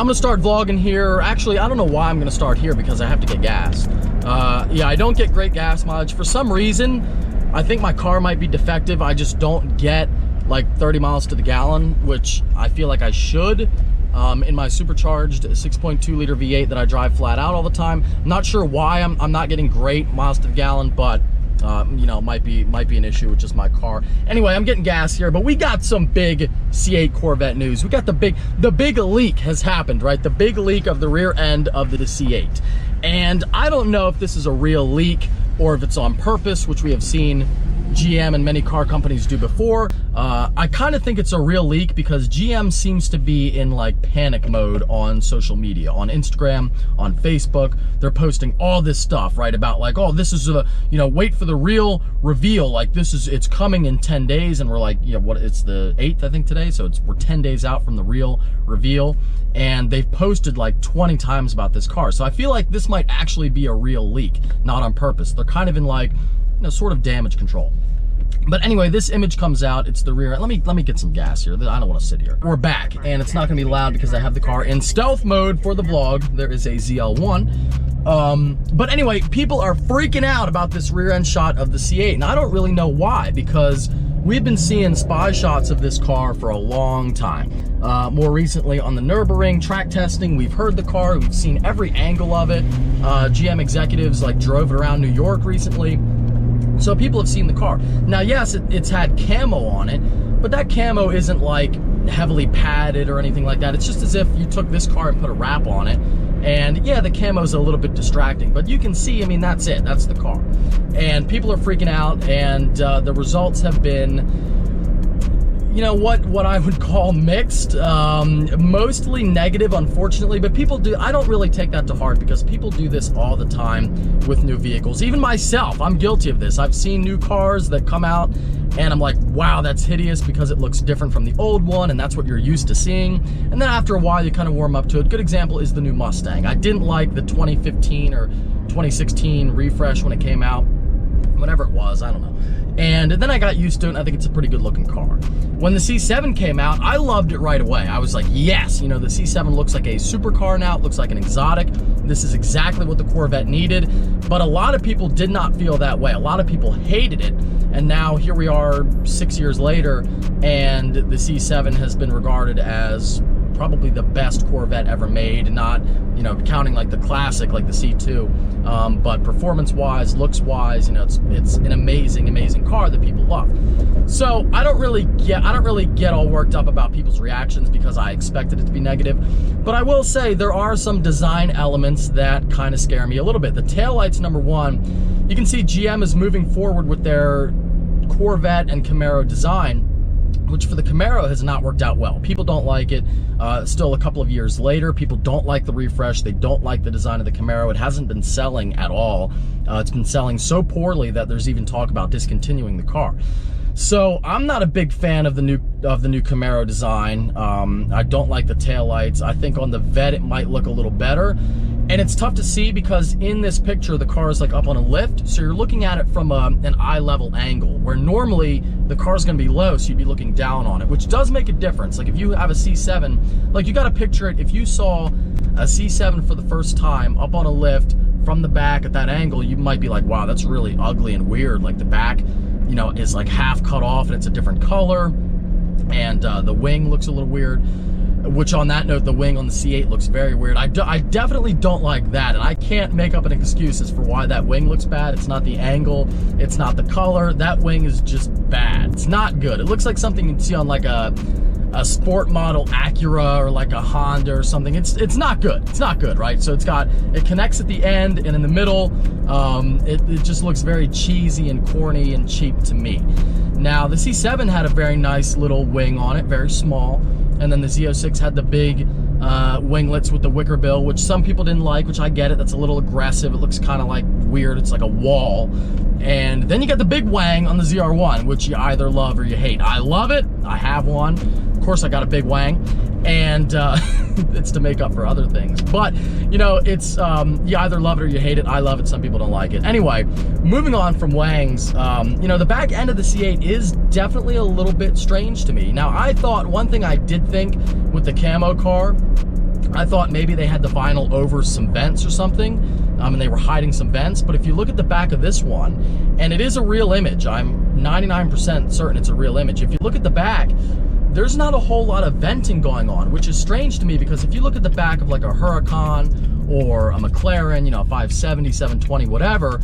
gonna start vlogging here. Actually, I don't know why I'm gonna start here because I have to get gas. Yeah, I don't get great gas mileage. For some reason, I think my car might be defective. I just don't get like 30 miles to the gallon, which I feel like I should. In my supercharged 6.2 liter V8 that I drive flat out all the time. I'm not sure why I'm not getting great miles to the gallon, but you know, might be an issue with just my car. Anyway, I'm getting gas here, but we got some big C8 Corvette news. We got the big leak has happened, right? The big leak of the rear end of the C8. And I don't know if this is a real leak or if it's on purpose, which we have seen GM and many car companies do before. I kind of think it's a real leak because GM seems to be in like panic mode on social media, on Instagram, on Facebook. They're posting all this stuff, right? About like, oh, this is a, you know, wait for the real reveal. Like it's coming in 10 days. And we're like, yeah, what, it's the 8th, I think today. So we're 10 days out from the real reveal. And they've posted like 20 times about this car. So I feel like this might actually be a real leak, not on purpose. They're kind of in like, you know, sort of damage control. But anyway, this image comes out. It's the rear end. Let me get some gas here. I don't want to sit here. We're back, and it's not going to be loud because I have the car in stealth mode for the vlog. There is a ZL1. But anyway, people are freaking out about this rear end shot of the C8, and I don't really know why, because we've been seeing spy shots of this car for a long time. More recently on the Nürburgring track testing, we've heard the car, we've seen every angle of it. GM executives like drove it around New York recently. So people have seen the car. Now, yes, it's had camo on it, but that camo isn't like heavily padded or anything like that. It's just as if you took this car and put a wrap on it. And yeah, the camo's a little bit distracting, but you can see, I mean, that's it. That's the car. And people are freaking out, and the results have been, you know, what I would call mixed, mostly negative, unfortunately, but people do, I don't really take that to heart because people do this all the time with new vehicles. Even myself, I'm guilty of this. I've seen new cars that come out and I'm like, wow, that's hideous because it looks different from the old one, and that's what you're used to seeing. And then after a while, you kind of warm up to it. Good example is the new Mustang. I didn't like the 2015 or 2016 refresh when it came out. Whatever it was, I don't know. And then I got used to it, and I think it's a pretty good looking car. When the C7 came out, I loved it right away. I was like, yes, you know, the C7 looks like a supercar now. It looks like an exotic. This is exactly what the Corvette needed. But a lot of people did not feel that way. A lot of people hated it. And now here we are 6 years later, and the C7 has been regarded as probably the best Corvette ever made, not, you know, counting like the classic, like the C2, but performance-wise, looks-wise, you know, it's an amazing car that people love. So I don't really get all worked up about people's reactions because I expected it to be negative, but I will say there are some design elements that kind of scare me a little bit. The taillights, number one, you can see GM is moving forward with their Corvette and Camaro design, which for the Camaro has not worked out well. People don't like it. Still a couple of years later, people don't like the refresh. They don't like the design of the Camaro. It hasn't been selling at all. It's been selling so poorly that there's even talk about discontinuing the car. So I'm not a big fan of the new Camaro design. I don't like the taillights. I think on the Vette it might look a little better. And it's tough to see because in this picture, the car is like up on a lift. So you're looking at it from an eye level angle, where normally the car's gonna be low, so you'd be looking down on it, which does make a difference. Like if you have a C7, like you gotta picture it, if you saw a C7 for the first time up on a lift from the back at that angle, you might be like, wow, that's really ugly and weird. Like the back, you know, is like half cut off and it's a different color. And the wing looks a little weird. Which on that note, the wing on the C8 looks very weird. I definitely don't like that, and I can't make up an excuse as for why that wing looks bad. It's not the angle, it's not the color. That wing is just bad. It's not good. It looks like something you'd see on like a sport model Acura or like a Honda or something. It's not good. It's not good, right? So it connects at the end and in the middle. It just looks very cheesy and corny and cheap to me. Now the C7 had a very nice little wing on it, very small. And then the Z06 had the big winglets with the wicker bill, which some people didn't like, which I get it. That's a little aggressive. It looks kind of like weird. It's like a wall. And then you got the big wang on the ZR1, which you either love or you hate. I love it. I have one. Of course, I got a big wang. And it's to make up for other things. But, you know, it's, you either love it or you hate it. I love it. Some people don't like it. Anyway, moving on from wangs, you know, the back end of the C8 is definitely a little bit strange to me. Now, I thought one thing I did think with the camo car I thought maybe they had the vinyl over some vents or something, and they were hiding some vents. But if you look at the back of this one, and it is a real image, I'm 99% certain it's a real image. If you look at the back, there's not a whole lot of venting going on, which is strange to me, because if you look at the back of like a Huracan or a McLaren, you know, 570, 720, whatever,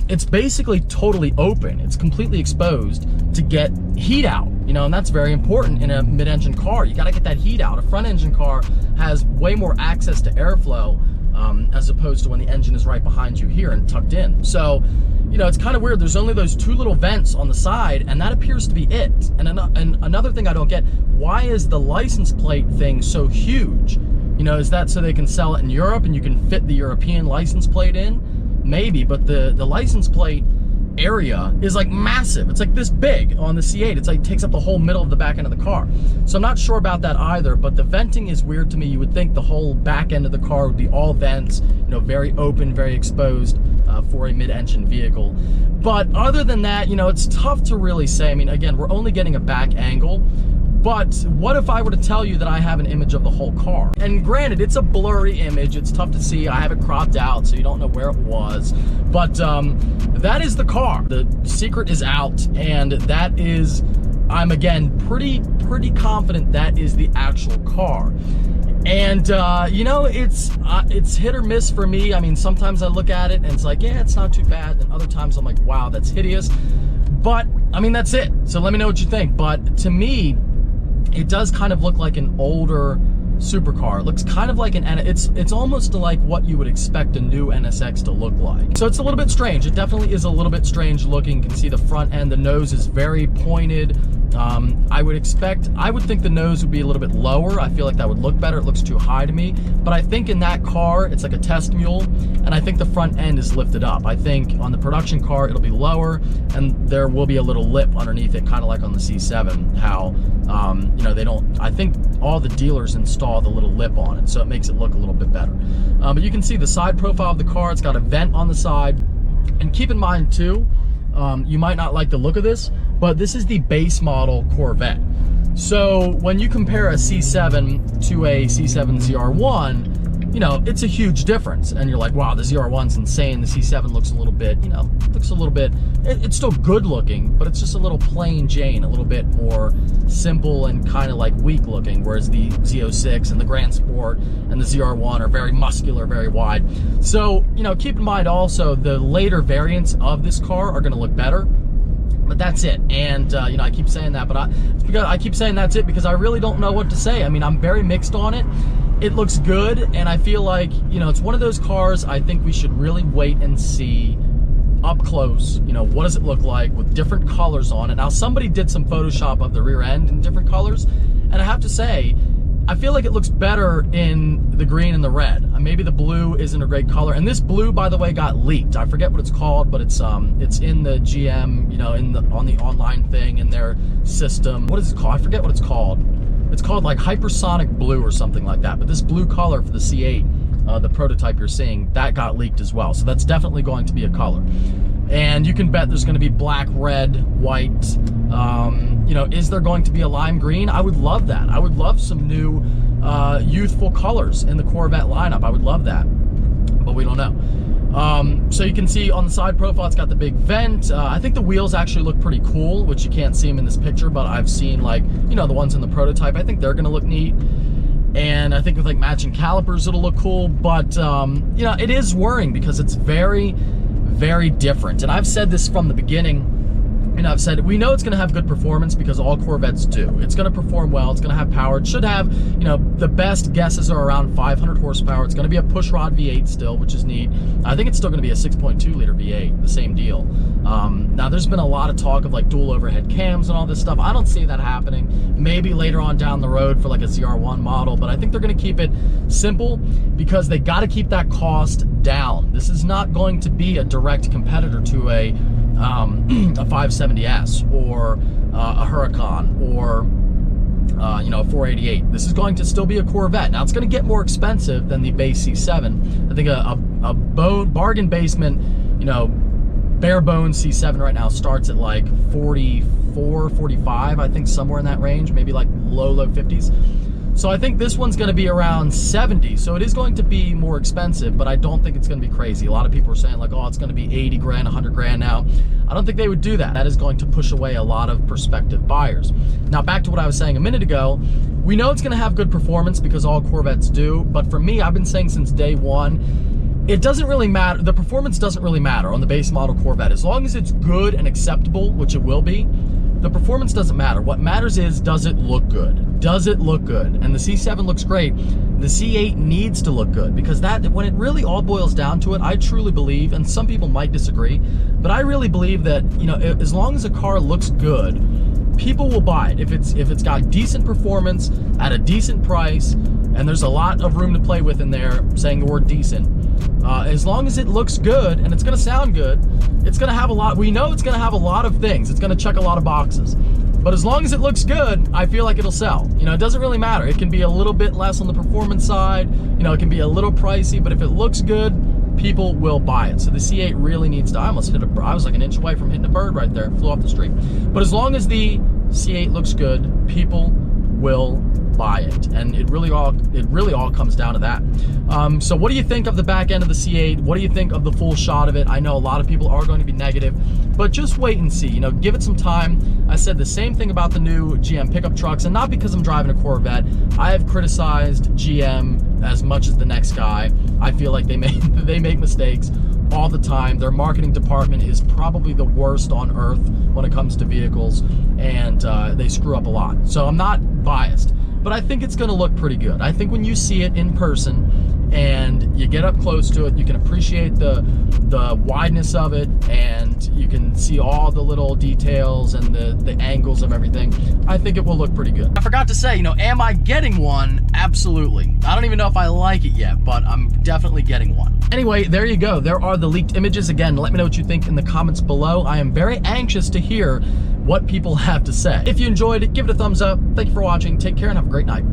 it's basically totally open. It's completely exposed to get heat out, you know, and that's very important in a mid-engine car. You got to get that heat out. A front-engine car has way more access to airflow as opposed to when the engine is right behind you here and tucked in. So, you know, it's kind of weird. There's only those two little vents on the side, and that appears to be it. And another thing I don't get, why is the license plate thing so huge? You know, is that so they can sell it in Europe and you can fit the European license plate in? Maybe, but the license plate area is like massive. It's like this big on the C8. It's like takes up the whole middle of the back end of the car. So I'm not sure about that either, but the venting is weird to me. You would think the whole back end of the car would be all vents, you know, very open, very exposed for a mid-engine vehicle. But other than that, you know, it's tough to really say. I mean, again, we're only getting a back angle. But what if I were to tell you that I have an image of the whole car? And granted, it's a blurry image. It's tough to see. I have it cropped out, so you don't know where it was. But that is the car. The secret is out, and that is, I'm again pretty confident that is the actual car. And you know, it's hit or miss for me. I mean, sometimes I look at it and it's like, yeah, it's not too bad. And other times I'm like, wow, that's hideous. But I mean, that's it. So let me know what you think. But to me, it does kind of look like an older supercar. It looks kind of like it's almost like what you would expect a new NSX to look like. So it's a little bit strange. It definitely is a little bit strange looking. You can see the front end, the nose is very pointed. I would think the nose would be a little bit lower. I feel like that would look better. It looks too high to me. But I think in that car, it's like a test mule, and I think the front end is lifted up. I think on the production car, it'll be lower, and there will be a little lip underneath it, kind of like on the C7, how, you know, they don't, I think all the dealers install the little lip on it, so it makes it look a little bit better. But you can see the side profile of the car. It's got a vent on the side. And keep in mind too, you might not like the look of this, but this is the base model Corvette. So when you compare a C7 to a C7 ZR1, you know, it's a huge difference. And you're like, wow, the ZR1's insane. The C7 looks a little bit, you know, it's still good looking, but it's just a little plain Jane, a little bit more simple and kind of like weak looking, whereas the Z06 and the Grand Sport and the ZR1 are very muscular, very wide. So, you know, keep in mind also the later variants of this car are gonna look better. But that's it. And you know, I keep saying that, but I keep saying that's it because I really don't know what to say. I mean, I'm very mixed on it. It looks good, and I feel like, you know, it's one of those cars I think we should really wait and see up close. You know, what does it look like with different colors on it? Now, somebody did some Photoshop of the rear end in different colors, and I have to say, I feel like it looks better in the green and the red. Maybe the blue isn't a great color. And this blue, by the way, got leaked. I forget what it's called, but it's in the GM, you know, on the online thing in their system. What is it called? I forget what it's called. It's called like hypersonic blue or something like that. But this blue color for the C8, the prototype you're seeing, that got leaked as well. So that's definitely going to be a color. And you can bet there's going to be black, red, white. You know, is there going to be a lime green? I would love that. I would love some new youthful colors in the Corvette lineup. I would love that, but we don't know. So you can see on the side profile, it's got the big vent. I think the wheels actually look pretty cool, which you can't see them in this picture, but I've seen, like, you know, the ones in the prototype. I think they're going to look neat. And I think with like matching calipers, it'll look cool. But, you know, it is worrying because it's very, very different. And I've said this from the beginning. And I've said, we know it's going to have good performance because all Corvettes do. It's going to perform well. It's going to have power. It should have, you know, the best guesses are around 500 horsepower. It's going to be a pushrod V8 still, which is neat. I think it's still going to be a 6.2 liter V8, the same deal. Now, there's been a lot of talk of like dual overhead cams and all this stuff. I don't see that happening. Maybe later on down the road for like a ZR1 model, but I think they're going to keep it simple because they got to keep that cost down. This is not going to be a direct competitor to a 570S or a Huracan or you know, a 488. This is going to still be a Corvette. Now, it's going to get more expensive than the base C7. I think a bargain basement, you know, bare bones C7 right now starts at like 44, 45, I think somewhere in that range, maybe like low 50s. So I think this one's going to be around 70. So it is going to be more expensive, but I don't think it's going to be crazy. A lot of people are saying like, oh, it's going to be 80 grand, 100 grand now. I don't think they would do that. That is going to push away a lot of prospective buyers. Now back to what I was saying a minute ago, we know it's going to have good performance because all Corvettes do. But for me, I've been saying since day one, it doesn't really matter. The performance doesn't really matter on the base model Corvette. As long as it's good and acceptable, which it will be, the performance doesn't matter. What matters is, does it look good? Does it look good? And the C7 looks great. The C8 needs to look good because that, when it really all boils down to it, I truly believe, and some people might disagree, but I really believe that, you know, as long as a car looks good, people will buy it. If it's got decent performance at a decent price, and there's a lot of room to play with in there, saying the word decent, as long as it looks good and it's going to sound good, it's going to have a lot. We know it's going to have a lot of things. It's going to check a lot of boxes. But as long as it looks good, I feel like it'll sell. You know, it doesn't really matter. It can be a little bit less on the performance side. You know, it can be a little pricey, but if it looks good, people will buy it. So the C8 really needs to, I almost hit I was like an inch away from hitting a bird right there. Flew off the street. But as long as the C8 looks good, people will buy it, and it really all comes down to that. So what do you think of the back end of the C8? What do you think of the full shot of it? I know a lot of people are going to be negative, but just wait and see. You know, give it some time. I said the same thing about the new GM pickup trucks, and not because I'm driving a Corvette. I have criticized GM as much as the next guy. I feel like they make mistakes all the time. Their marketing department is probably the worst on earth when it comes to vehicles, and they screw up a lot. So I'm not biased, but I think it's going to look pretty good. I think when you see it in person and you get up close to it, you can appreciate the wideness of it, and you can see all the little details and the angles of everything. I think it will look pretty good. I forgot to say, you know, am I getting one? Absolutely. I don't even know if I like it yet, but I'm definitely getting one. Anyway, there you go. There are the leaked images. Again, let me know what you think in the comments below. I am very anxious to hear what people have to say. If you enjoyed it, give it a thumbs up. Thank you for watching. Take care and have a great night.